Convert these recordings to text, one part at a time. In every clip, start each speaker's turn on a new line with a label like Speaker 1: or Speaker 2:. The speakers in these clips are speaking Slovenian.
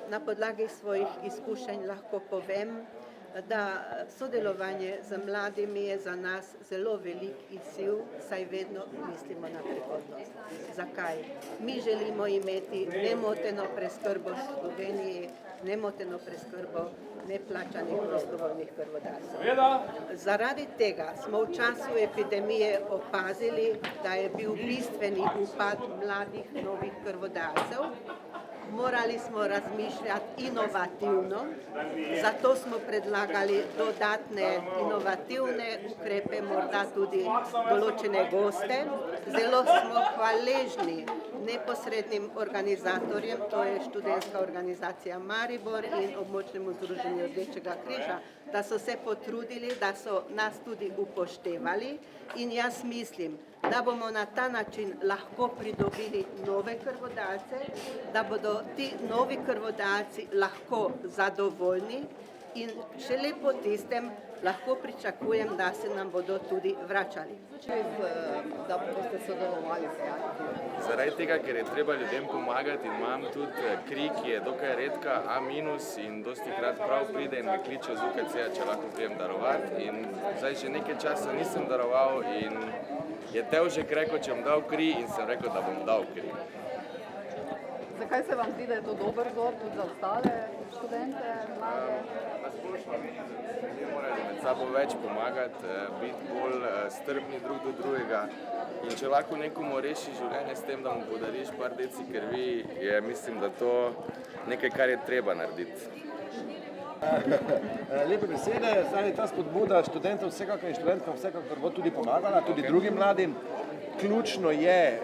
Speaker 1: Na podlagi svojih izkušenj lahko povem, da sodelovanje z mladimi je za nas zelo velik izziv, saj vedno mislimo na prihodnost. Zakaj? Mi želimo imeti nemoteno preskrbo v Sloveniji, nemoteno preskrbo neplačanih prostovoljnih krvodajalcev. Zaradi tega smo v času epidemije opazili, da je bil bistveni upad mladih novih krvodajalcev. Morali smo razmišljati inovativno, zato smo predlagali dodatne inovativne ukrepe, morda tudi določene goste. Zelo smo hvaležni neposrednim organizatorjem, to je študentska organizacija Maribor in območnemu združenju Rdečega križa, da so se potrudili, da so nas tudi upoštevali in jaz mislim, da bomo na ta način lahko pridobili nove krvodajalce, da bodo ti novi krvodajalci lahko zadovoljni in šele po tistem lahko pričakujem, da se nam bodo tudi vračali.
Speaker 2: Da boste sodelovali z akcijo?
Speaker 3: Zaradi tega, ker je treba ljudem pomagati in imam tudi kri, ki je dokaj redka, A- in dosti krat prav pride in me kliče z UKC-ja, če lahko prijem darovati. In zdaj že nekaj časa nisem daroval in je Tevžek rekel, če bom dal kri in sem rekel, da bom dal kri.
Speaker 2: Zakaj se vam zdi, da je to dober vzor tudi za ostale študente, mlade?
Speaker 3: Na splošno vidim, da ljudje morajo med sabo več pomagati, biti bolj strpni drug do drugega. In če lahko nekomu reši življenje s tem, da mu podariš par deci krvi, je mislim, da to nekaj, kar je treba narediti.
Speaker 4: Lepe besede, zdaj ta spodbuda študentov vsekakor in študentkam vsekakor bo tudi pomagala, tudi drugim mladim. Ključno je,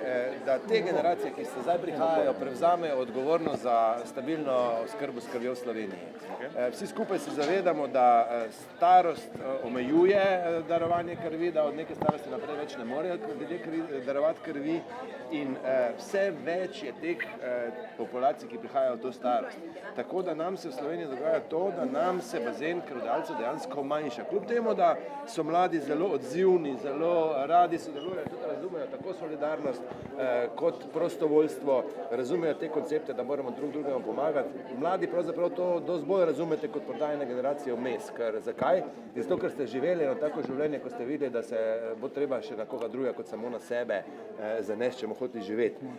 Speaker 4: da te generacije, ki se zdaj prihajajo, prevzamejo odgovornost za stabilno oskrbo s krvjo v Sloveniji. Vsi skupaj se zavedamo, da starost omejuje darovanje krvi, da od neke starosti naprej več ne morejo ljudje darovati krvi in vse več je teh populacij, ki prihajajo v to starost. Tako da nam se v Sloveniji dogaja to, da nam se bazen krvodajalcev dejansko manjša. Kljub temu, da so mladi zelo odzivni, zelo radi sodelujejo, tudi razumejo tako solidarnost kot prostovoljstvo, razumejo te koncepte, da moramo drug drugemu pomagati. Mladi pravzaprav to dosti bolj razumete kot prodajna generacija vmes. Zakaj? Zato, ker ste živeli eno tako življenje, ko ste videli, da se bo treba še na koga drugega kot samo na sebe zanesti, če bomo hoteli živeti.